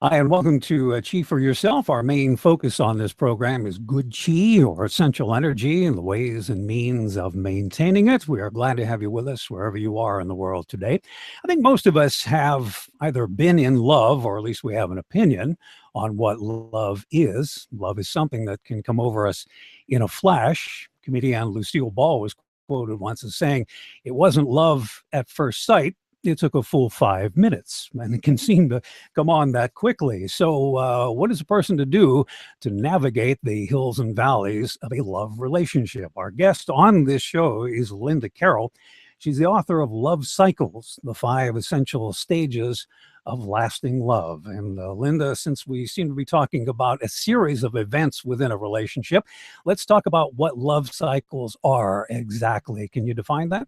Hi, and welcome to Chi for Yourself. Our main focus on this program is good chi or essential energy and the ways and means of maintaining it. We are glad to have you with us wherever you are in the world today. I think most of us have either been in love, or at least we have an opinion on what love is. Love is something that can come over us in a flash. Comedian Lucille Ball was quoted once as saying, "It wasn't love at first sight. It took a full 5 minutes," and it can seem to come on that quickly. So, what is a person to do to navigate the hills and valleys of a love relationship? Our guest on this show is Linda Carroll. She's the author of Love Cycles, the 5 essential stages of lasting love. And Linda, since we seem to be talking about a series of events within a relationship, let's talk about what love cycles are exactly. Can you define that?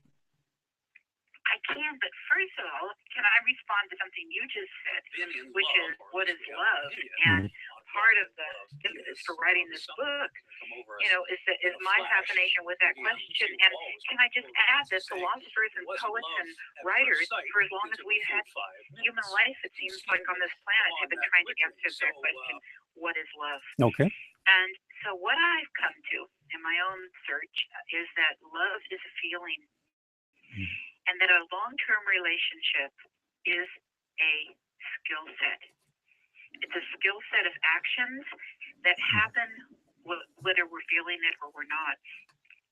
I can, but first of all, can I respond to something you just said, which is what is love? And Mhm. part of the impetus for writing this book, is my fascination with that question. And can I just add that philosophers and poets and writers, for as long as we've had human life, it seems like on this planet, have been trying to answer that question: what is love? Okay. And so, what I've come to in my own search is that love is a feeling, and that a long-term relationship is a skill set. It's a skill set of actions that happen whether we're feeling it or we're not.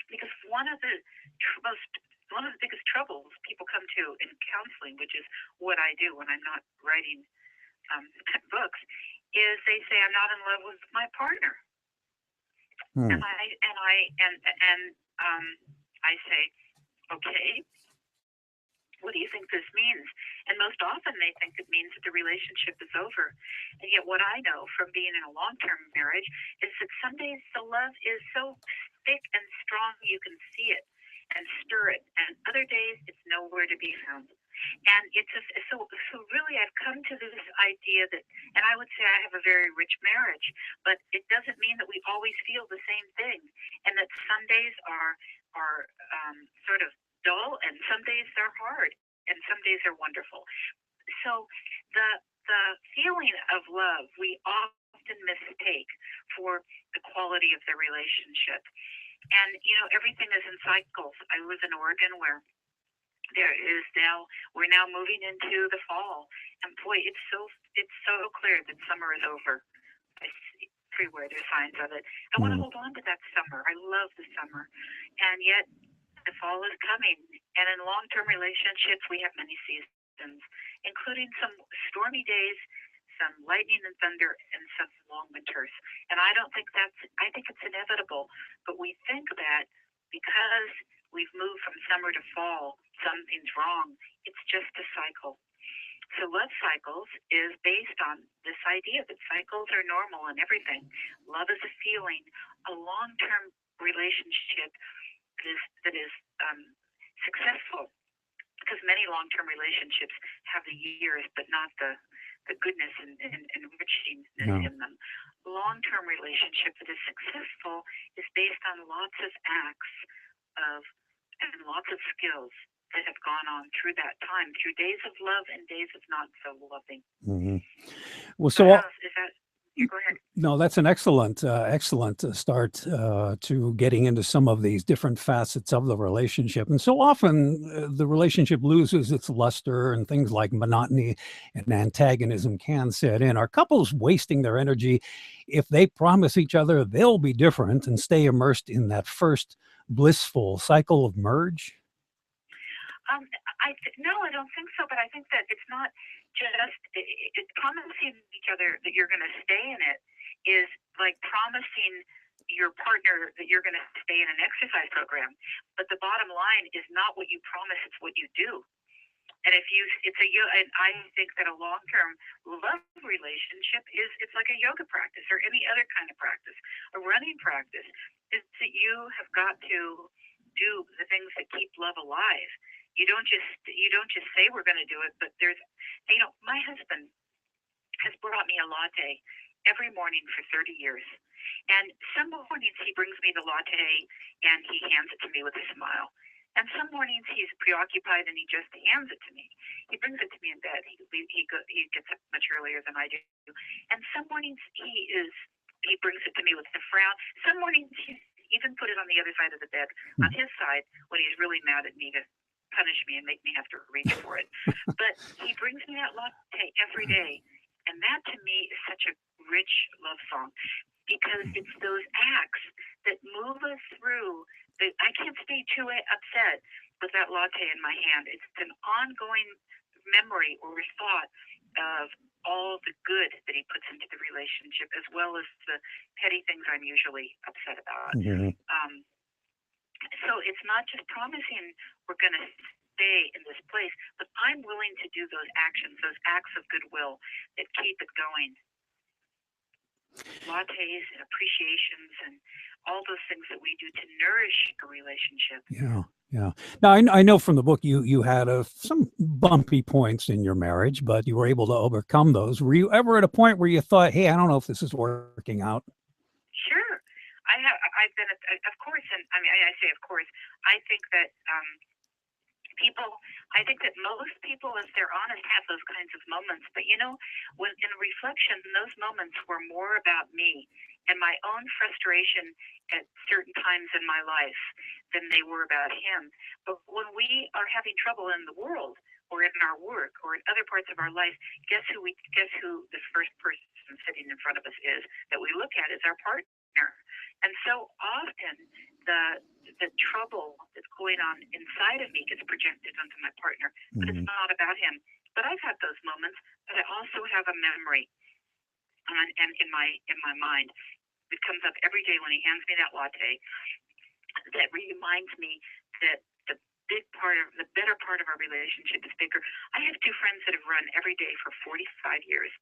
Because most one of the biggest troubles people come to in counseling, which is what I do when I'm not writing um, books, is they say I'm not in love with my partner, and Hmm. um, I say, okay, what do you think this means? And most often they think it means that the relationship is over. And yet, what I know from being in a long term marriage is that some days the love is so thick and strong you can see it and stir it, and other days it's nowhere to be found. And so really, I've come to this idea that, and I would say I have a very rich marriage, but it doesn't mean that we always feel the same thing, and that some days are sort of dull, and some days they're hard, and some days are wonderful. So the the feeling of love we often mistake for the quality of the relationship. And everything is in cycles. I live in Oregon where there is now we're now moving into the fall, and boy, it's so clear that summer is over. I see everywhere there's signs of it. I want to Hmm. hold on to that summer. I love the summer, and yet the fall is coming. And in long-term relationships, we have many seasons, including some stormy days, some lightning and thunder, and some long winters. And I think it's inevitable. But we think that because we've moved from summer to fall, something's wrong. It's just a cycle. So love cycles is based on this idea that cycles are normal and everything. Love is a feeling. A long-term relationship that is um, successful, because many long-term relationships have the years, but not the goodness and enrichingness Yeah. in them. Long-term relationship that is successful is based on lots of acts of and lots of skills that have gone on through that time, through days of love and days of not so loving. Hmm. Well, So so how is that? Yeah, go ahead. no, that's an excellent start to getting into some of these different facets of the relationship. And so often the relationship loses its luster, and things like monotony and antagonism can set in. Are couples wasting their energy if they promise each other they'll be different and stay immersed in that first blissful cycle of merge? No, I don't think so. But I think that it's not just promising each other that you're going to stay in it is like promising your partner that you're going to stay in an exercise program. But the bottom line is not what you promise; it's what you do. And if you, it's a yo- and I think that a long-term love relationship it's like a yoga practice or any other kind of practice, a running practice. Is that you have got to do the things that keep love alive. You don't just say we're going to do it, but my husband has brought me a latte every morning for 30 years. And some mornings he brings me the latte and he hands it to me with a smile. And some mornings he's preoccupied and he just hands it to me. He brings it to me in bed. He gets up much earlier than I do. And some mornings he brings it to me with a frown. Some mornings he's even put it on the other side of the bed, on his side, when he's really mad at me to punish me and make me have to reach for it. But he brings me that latte every day. And that to me is such a rich love song because it's those acts that move us through. I can't stay too upset with that latte in my hand. It's an ongoing memory or thought of all the good that he puts into the relationship, as well as the petty things I'm usually upset about. So it's not just promising we're going to stay in this place, but I'm willing to do those actions, those acts of goodwill that keep it going. Lattes and appreciations and all those things that we do to nourish a relationship. Yeah, yeah. Now I know from the book you had some bumpy points in your marriage, but you were able to overcome those. Were you ever at a point where you thought, "Hey, I don't know if this is working out"? Sure, I have. I've been, of course, and I mean, I say, of course. I think that I think that most people, if they're honest, have those kinds of moments. But when in reflection, those moments were more about me and my own frustration at certain times in my life than they were about him. But when we are having trouble in the world or in our work or in other parts of our life, guess who the first person sitting in front of us is that we look at is our partner. And so often the trouble that's going on inside of me gets projected onto my partner, but it's not about him. But I've had those moments, but I also have a memory, and in my mind, it comes up every day when he hands me that latte. That reminds me that the better part of our relationship is bigger. I have two friends that have run every day for 45 years.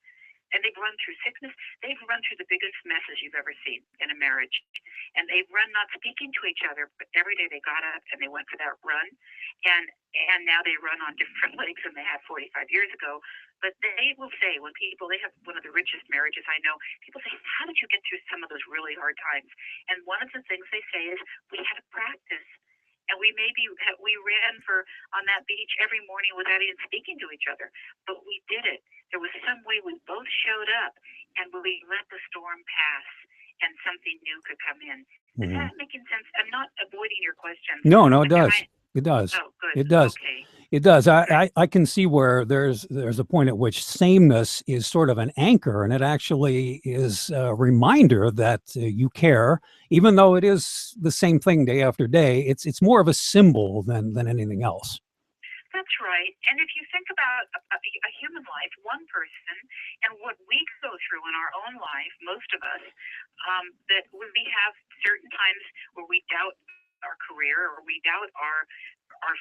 And they've run through sickness. They've run through the biggest messes you've ever seen in a marriage. And they've run not speaking to each other, but every day they got up and they went for that run. And now they run on different legs than they had 45 years ago. But they will say, they have one of the richest marriages I know, people say, how did you get through some of those really hard times? And one of the things they say is, we had to practice. And we ran on that beach every morning without even speaking to each other. But we did it. There was some way we both showed up and we let the storm pass and something new could come in. Is that making sense? I'm not avoiding your question. No, it does. It does. Oh, good. It does. Okay. It does. I can see where there's a point at which sameness is sort of an anchor, and it actually is a reminder that you care, even though it is the same thing day after day. It's more of a symbol than anything else. That's right. And if you think about a human life, one person, and what we go through in our own life, most of us, that we have certain times where we doubt our career or we doubt our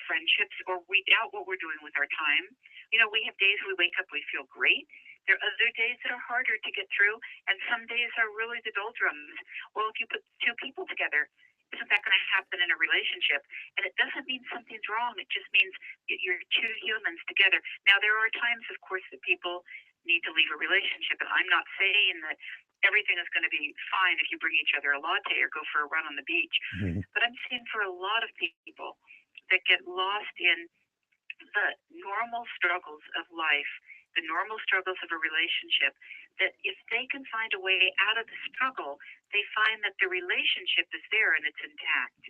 friendships or we doubt what we're doing with our time. We have days we wake up, we feel great. There are other days that are harder to get through, and some days are really the doldrums. Well, if you put two people together, isn't that going to happen in a relationship? And it doesn't mean something's wrong. It just means you're two humans together. Now, there are times, of course, that people need to leave a relationship, and I'm not saying that everything is going to be fine if you bring each other a latte or go for a run on the beach. But I'm saying for a lot of people that get lost in the normal struggles of life, the normal struggles of a relationship, that if they can find a way out of the struggle, they find that the relationship is there and it's intact.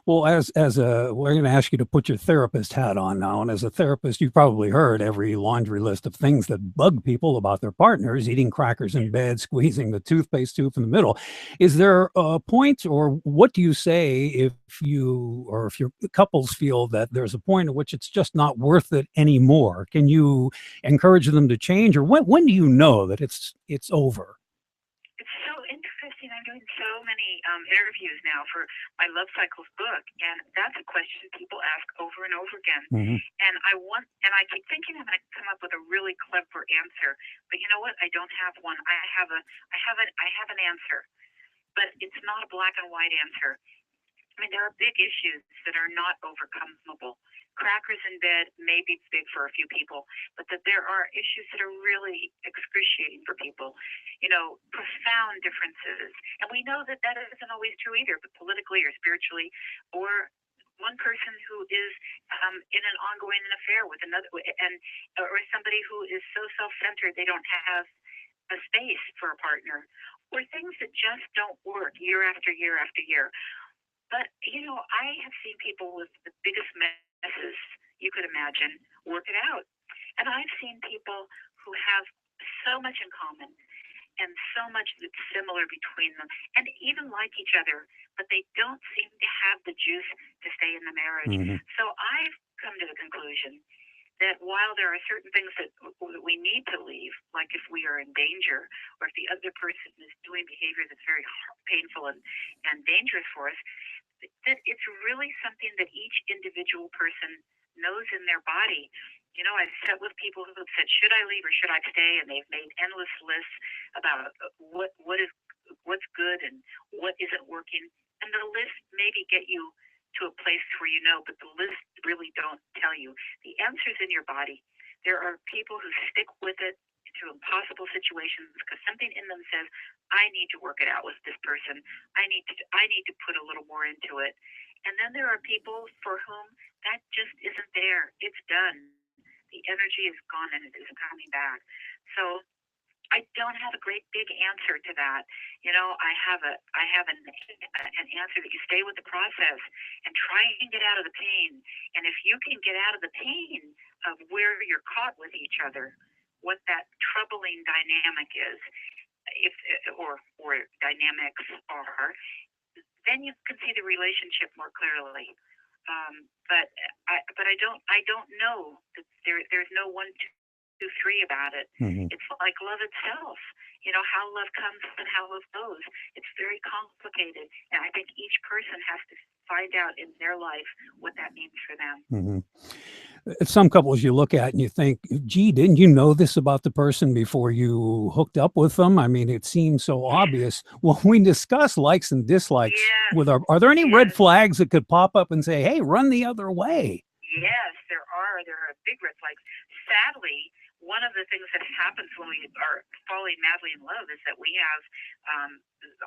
Well, we're going to ask you to put your therapist hat on now. And as a therapist, you've probably heard every laundry list of things that bug people about their partners: eating crackers in bed, squeezing the toothpaste tube in the middle. Is there a point, or what do you say if your couples feel that there's a point at which it's just not worth it anymore? Can you encourage them to change, or when do you know that it's over? It's so interesting. I'm doing so many interviews now for my Love Cycles book, and that's a question people ask over and over again. And I keep thinking I'm going to come up with a really clever answer, but you know what? I don't have one. I have an answer, but it's not a black and white answer. I mean, there are big issues that are not overcomable. Crackers in bed may be big for a few people, but that there are issues that are really excruciating for people. profound differences. And we know that that isn't always true either, but politically or spiritually, or one person who is in an ongoing affair with another, or somebody who is so self-centered they don't have a space for a partner, or things that just don't work year after year after year. But I have seen people with the biggest messes you could imagine work it out, and I've seen people who have so much in common and so much that's similar between them, and even like each other, but they don't seem to have the juice to stay in the marriage. Mm-hmm. So I've come to the conclusion that while there are certain things that we need to leave, like if we are in danger, or if the other person is doing behavior that's very painful and dangerous for us, that it's really something that each individual person knows in their body. I've sat with people who have said, "Should I leave or should I stay?" And they've made endless lists about what's good and what isn't working. And the list maybe get you to a place where but the list really don't tell you. The answer's in your body. There are people who stick with it through impossible situations because something in them says, "I need to work it out with this person. I need to put a little more into it." And then there are people for whom that just isn't there. It's done. The energy is gone and it isn't coming back. So I don't have a great big answer to that. I have an answer that you stay with the process and try and get out of the pain. And if you can get out of the pain of where you're caught with each other, what that troubling dynamic is, or dynamics are, then you can see the relationship more clearly. But I don't know that there's no 1, 2, 3 about it. Mm-hmm. It's like love itself. How love comes and how love goes. It's very complicated, and I think each person has to find out in their life what that means for them. Mm-hmm. Some couples you look at and you think, "Gee, didn't you know this about the person before you hooked up with them?" I mean, it seems so obvious. Well, we discuss likes and dislikes with are there any red flags that could pop up and say, "Hey, run the other way"? Yes, there are. There are big red flags. Sadly, one of the things that happens when we are falling madly in love is that we have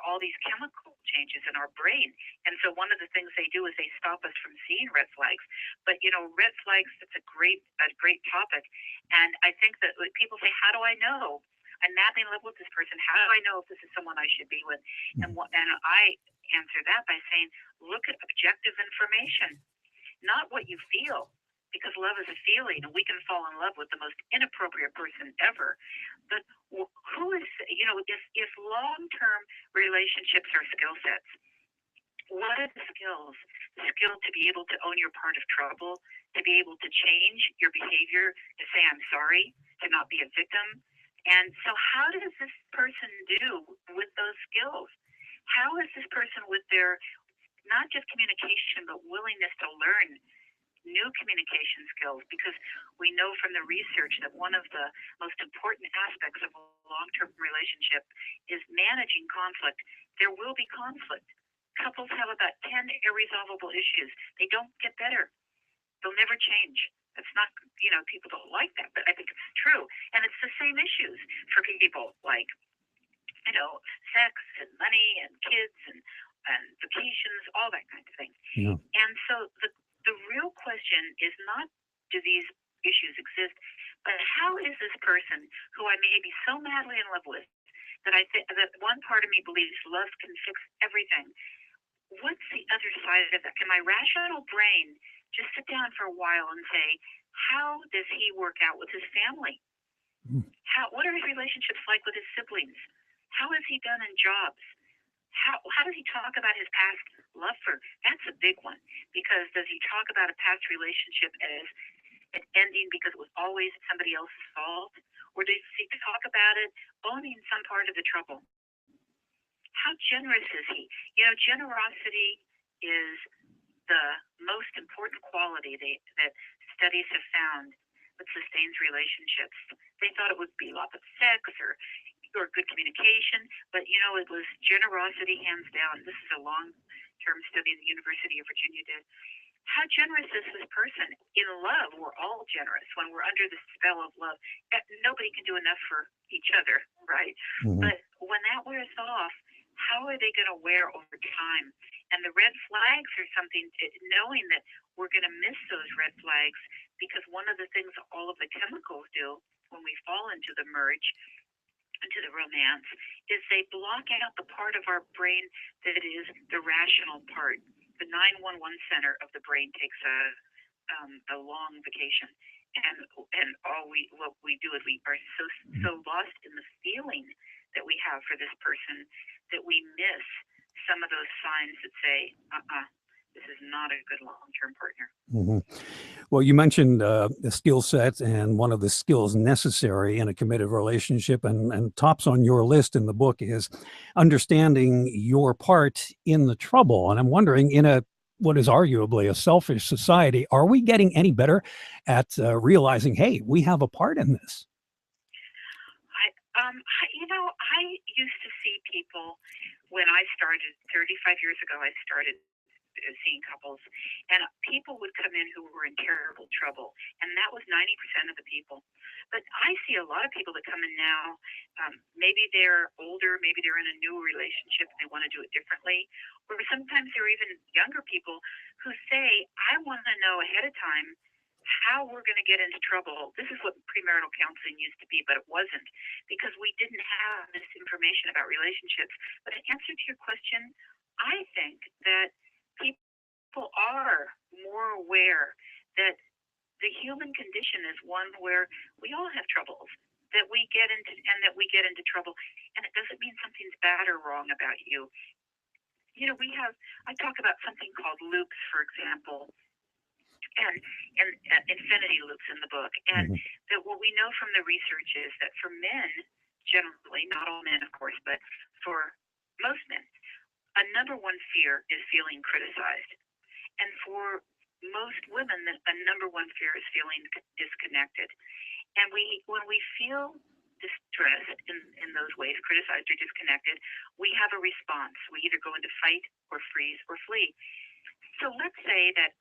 all these chemical changes in our brain. And so one of the things they do is they stop us from seeing red flags. But, red flags, it's a great topic. And I think that people say, "How do I know? I'm madly in love with this person. How do I know if this is someone I should be with?" And I answer that by saying, look at objective information, not what you feel. Because love is a feeling, and we can fall in love with the most inappropriate person ever. But who is, if long-term relationships are skill sets, what are the skills? The skill to be able to own your part of trouble, to be able to change your behavior, to say, "I'm sorry," to not be a victim. And so how does this person do with those skills? How is this person with their, not just communication, but willingness to learn new communication skills? Because we know from the research that one of the most important aspects of a long-term relationship is managing conflict. There will be conflict. Couples have about 10 irresolvable issues. They don't get better. They'll never change. It's not, people don't like that, but I think it's true. And it's the same issues for people like, sex and money and kids and vacations, all that kind of thing. Yeah. And so the real question is not, do these issues exist, but how is this person who I may be so madly in love with that I think that one part of me believes love can fix everything? What's the other side of that? Can my rational brain just sit down for a while and say, how does he work out with his family? What are his relationships like with his siblings? How has he done in jobs? How does he talk about his past love for? That's a big one, because does he talk about a past relationship as an ending because it was always somebody else's fault? Or does he talk about it owning some part of the trouble? How generous is he? Generosity is the most important quality that studies have found that sustains relationships. They thought it would be lots of sex or good communication, but it was generosity hands down. This is a long-term study the University of Virginia did. How generous is this person? In love, we're all generous. When we're under the spell of love, nobody can do enough for each other, right? Mm-hmm. But when that wears off, how are they going to wear over time? And the red flags are something knowing that we're going to miss those red flags, because one of the things all of the chemicals do when we fall into the merge, into the romance, is they block out the part of our brain that is the rational part. The 911 center of the brain takes a long vacation, and what we do is we are so lost in the feeling that we have for this person that we miss some of those signs that say, this is not a good long-term partner. Well, you mentioned the skill set, and one of the skills necessary in a committed relationship, and tops on your list in the book, is understanding your part in the trouble. And I'm wondering, in what is arguably a selfish society, are we getting any better at realizing, hey, we have a part in this? I used to see people when I started 35 years ago. I started seeing couples, and people would come in who were in terrible trouble, and that was 90% of the people. But I see a lot of people that come in now. Maybe they're older, maybe they're in a new relationship, they want to do it differently, or sometimes they're even younger people who say, I want to know ahead of time how we're going to get into trouble. This is what premarital counseling used to be, but it wasn't, because we didn't have this information about relationships. But in answer to your question, I think that people are more aware that the human condition is one where we all have troubles, that we get into trouble, and it doesn't mean something's bad or wrong about you. I talk about something called loops, for example, and infinity loops in the book. And that what we know from the research is that for men, generally, not all men, of course, but for most men, a number one fear is feeling criticized. And for most women, a number one fear is feeling disconnected. And when we feel distressed in those ways, criticized or disconnected, we have a response. We either go into fight or freeze or flee. So let's say that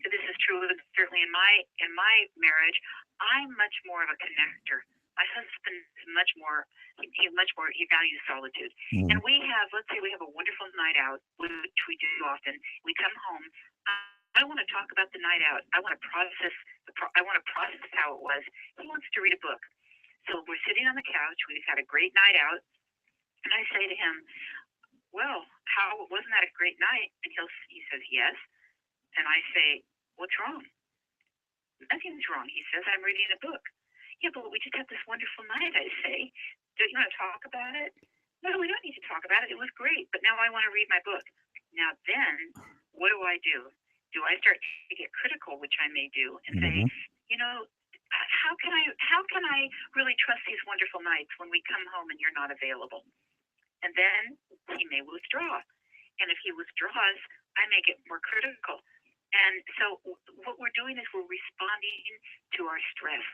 this is true, certainly in my marriage. I'm much more of a connector. My husband is much more. He values solitude. And let's say we have a wonderful night out, which we do often. We come home. I want to talk about the night out. I want to process how it was. He wants to read a book. So we're sitting on the couch. We've had a great night out, and I say to him, well, wasn't that a great night? And he says, yes. And I say, what's wrong? Nothing's wrong. He says, I'm reading a book. Yeah, but we just had this wonderful night, I say. Do you want to talk about it? No, we don't need to talk about it. It was great, but now I want to read my book. Now then, what do I do? Do I start to get critical, which I may do, and say, how can I really trust these wonderful nights when we come home and you're not available? And then he may withdraw. And if he withdraws, I may get more critical. And so what we're doing is we're responding to our stress.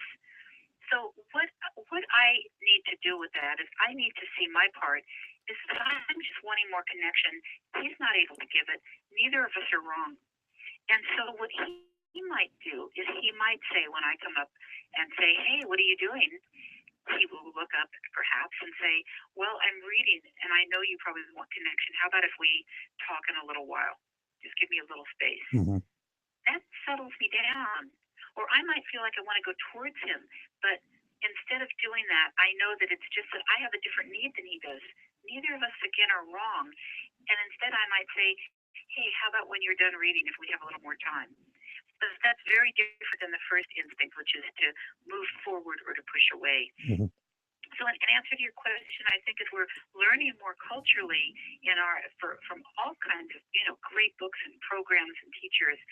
So what I need to do with that is I need to see my part is that I'm just wanting more connection. He's not able to give it. Neither of us are wrong. And so what he might do is he might say, when I come up and say, hey, what are you doing? He will look up perhaps and say, well, I'm reading, and I know you probably want connection. How about if we talk in a little while? Just give me a little space. That settles me down. Or I might feel like I want to go towards him, but instead of doing that, I know that it's just that I have a different need than he does. Neither of us, again, are wrong. And instead I might say, hey, how about when you're done reading if we have a little more time? But that's very different than the first instinct, which is to move forward or to push away. So in answer to your question, I think as we're learning more culturally from all kinds of great books and programs and teachers,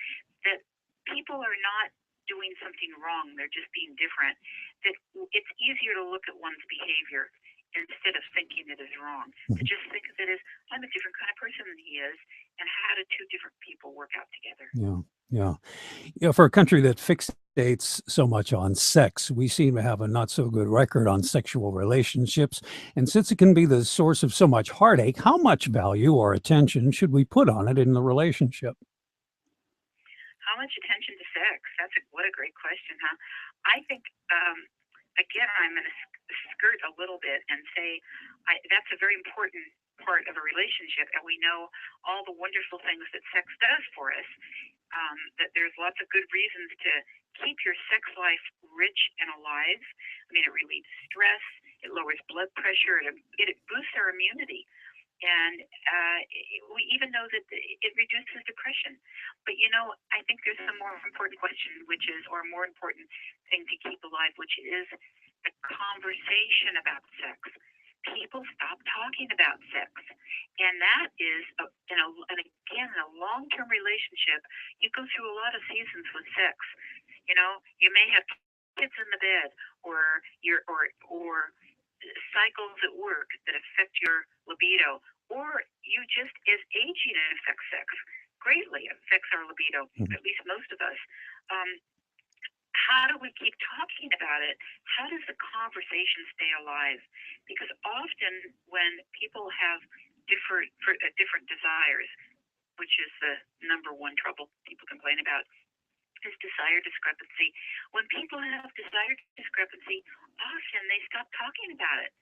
that people are not doing something wrong, they're just being different, that it's easier to look at one's behavior instead of thinking it is wrong. To just think of it as, I'm a different kind of person than he is, and how do two different people work out together? For a country that fixates so much on sex, we seem to have a not so good record on sexual relationships. And since it can be the source of so much heartache, how much value or attention should we put on it in the relationship? How much attention to sex? What a great question, huh? I think again, I'm going to skirt a little bit and say that's a very important part of a relationship, and we know all the wonderful things that sex does for us. That there's lots of good reasons to keep your sex life rich and alive. I mean, it relieves stress, it lowers blood pressure, it boosts our immunity. And we even know that it reduces depression. But I think there's a more important question, which is, or a more important thing to keep alive, which is the conversation about sex. People stop talking about sex, and that is, and again, in a long-term relationship, you go through a lot of seasons with sex. You may have kids in the bed, or cycles at work that affect your libido, or you just, as aging affects sex greatly, affects our libido, at least most of us. How do we keep talking about it? How does the conversation stay alive? Because often when people have different desires, which is the number one trouble people complain about, is desire discrepancy. When people have desire discrepancy, often they stop talking about it.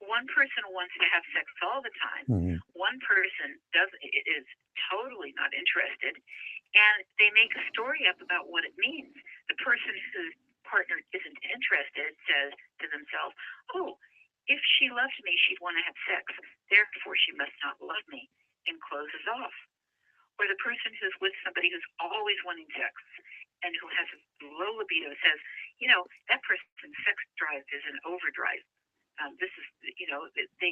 One person wants to have sex all the time. Mm-hmm. One person is totally not interested, and they make a story up about what it means. The person whose partner isn't interested says to themselves, "Oh, if she loved me, she'd want to have sex. Therefore, she must not love me," and closes off. Or the person who's with somebody who's always wanting sex and who has a low libido says, that person's sex drive is an overdrive. This is,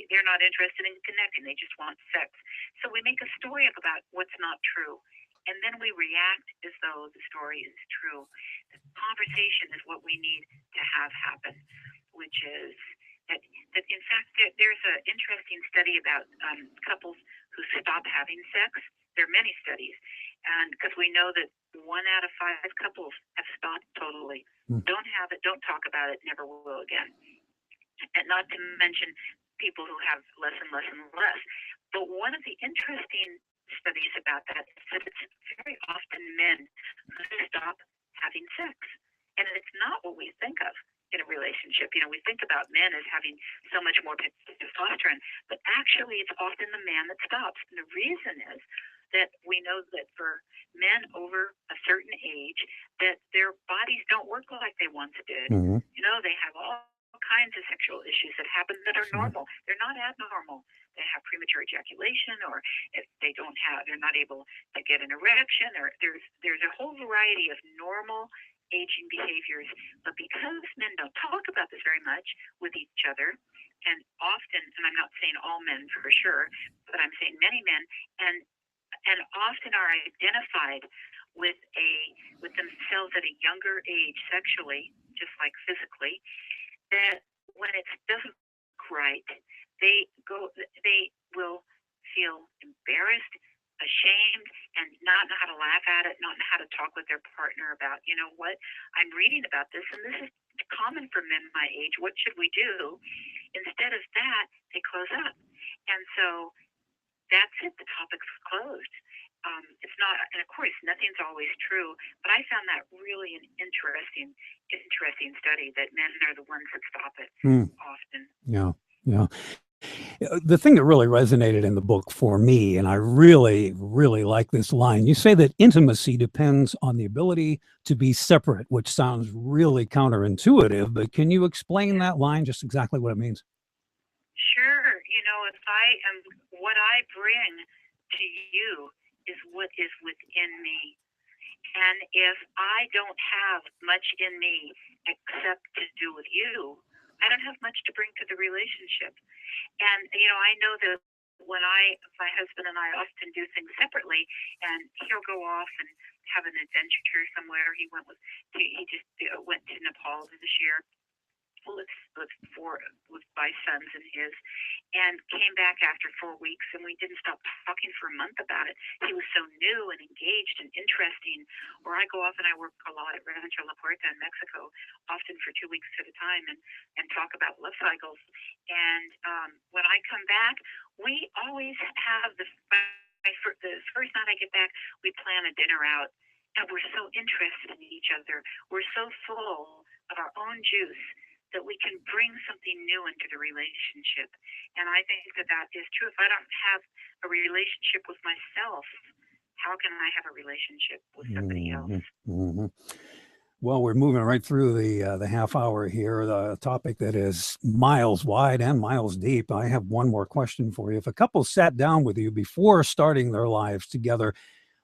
they're not interested in connecting. They just want sex. So we make a story up about what's not true. And then we react as though the story is true. The conversation is what we need to have happen, which is that in fact, there's an interesting study about couples who stop having sex. There are many studies. And because we know that 1 out of 5 couples have stopped totally. Don't have it, don't talk about it, never will again. And not to mention people who have less and less and less. But one of the interesting studies about that is that it's very often men who stop having sex. And it's not what we think of in a relationship. We think about men as having so much more testosterone, but actually it's often the man that stops. And the reason is that we know that for men over a certain age, that their bodies don't work like they once did. Mm-hmm. They have all kinds of sexual issues that happen that are normal. They're not abnormal. They have premature ejaculation, or if they're not able to get an erection, or there's a whole variety of normal aging behaviors. But because men don't talk about this very much with each other, and often, and I'm not saying all men for sure, but I'm saying many men, and often are identified with themselves at a younger age sexually, just like physically, that when it doesn't look right, they will feel embarrassed, ashamed, and not know how to laugh at it, not know how to talk with their partner about, what, I'm reading about this, and this is common for men my age. What should we do? Instead of that, they close up. And so that's it. The topic's closed. It's not, and of course, nothing's always true, but I found that really an interesting study that men are the ones that stop it often. Yeah. The thing that really resonated in the book for me, and I really, really like this line, you say that intimacy depends on the ability to be separate, which sounds really counterintuitive, but can you explain that line, just exactly what it means? Sure. What I bring to you is what is within me. And if I don't have much in me except to do with you, I don't have much to bring to the relationship. And, I know that my husband and I often do things separately, and he'll go off and have an adventure somewhere. He just went to Nepal this year with my sons and his, and came back after 4 weeks, and we didn't stop talking for a month about it. He was so new and engaged and interesting. Or I go off and I work a lot at Rancho La Puerta in Mexico, often for 2 weeks at a time, and talk about love cycles. And when I come back, we always have the first night I get back, we plan a dinner out, and we're so interested in each other. We're so full of our own juice that we can bring something new into the relationship. And I think that that is true. If I don't have a relationship with myself, how can I have a relationship with somebody else? Mm-hmm. Well, we're moving right through the half hour here, the topic that is miles wide and miles deep. I have one more question for you. If a couple sat down with you before starting their lives together,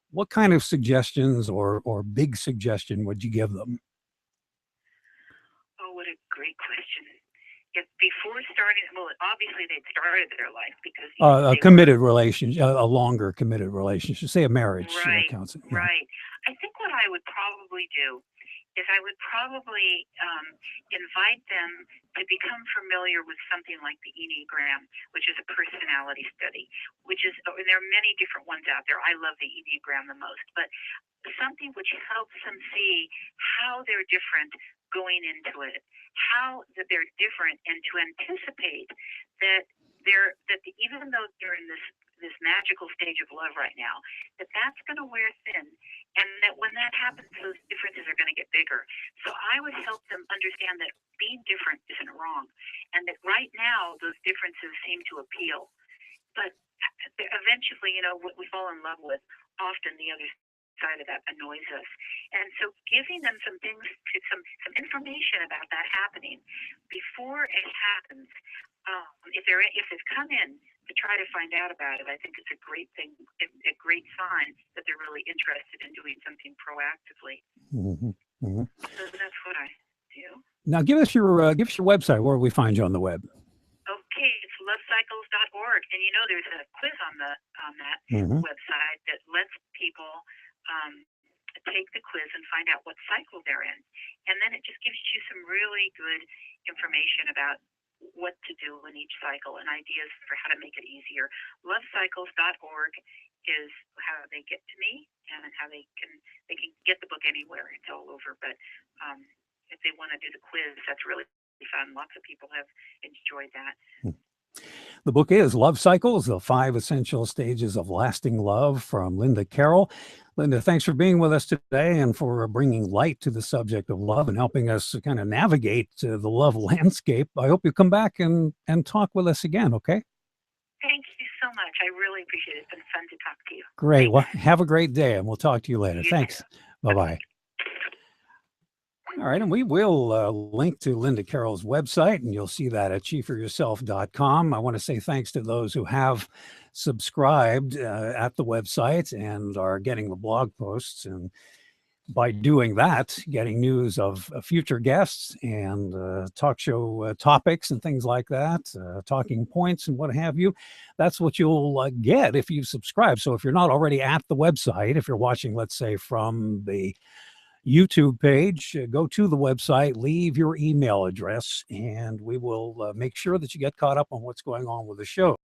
what kind of suggestions or big suggestion would you give them? Oh, what a great question. If before starting, well, obviously they'd started their life because A committed relationship, a longer committed relationship, say a marriage right, counts. Yeah. right. I think what I would probably do is I would probably invite them to become familiar with something like the Enneagram, which is a personality study, which is, and there are many different ones out there. I love the Enneagram the most, but something which helps them see how they're different going into it, how that they're different, and to anticipate that even though they're in this magical stage of love right now, that's going to wear thin, and that when that happens, those differences are going to get bigger. So I would help them understand that being different isn't wrong, and that right now those differences seem to appeal, but eventually, what we fall in love with, often the other side of that annoys us. And so giving them some things, some information about that happening before it happens, if they've come in to try to find out about it, I think it's a great thing, a great sign that they're really interested in doing something proactively. Mm-hmm. Mm-hmm. So that's what I do. Now, give us your website. Where we find you on the web? Okay, it's lovecycles.org, and there's a quiz on that website that lets people take the quiz and find out what cycle they're in, and then it just gives you some really good information about what to do in each cycle and ideas for how to make it easier. Lovecycles.org is how they get to me, and how they can get the book anywhere. It's all over, but if they want to do the quiz, that's really fun. Lots of people have enjoyed that. The book is Love Cycles, The 5 Essential Stages of Lasting Love, from Linda Carroll. Linda, thanks for being with us today and for bringing light to the subject of love and helping us kind of navigate the love landscape. I hope you come back and talk with us again, okay? Thank you so much. I really appreciate it. It's been fun to talk to you. Great. Well, have a great day, and we'll talk to you later. Thanks. Bye-bye. All right, and we will link to Linda Carroll's website, and you'll see that at achieve4yourself.com. I want to say thanks to those who have subscribed at the website and are getting the blog posts, and by doing that, getting news of future guests and talk show topics and things like that, talking points and what have you. That's what you'll get if you subscribe. So if you're not already at the website, if you're watching, let's say, from the YouTube page, go to the website, leave your email address, and we will make sure that you get caught up on what's going on with the show.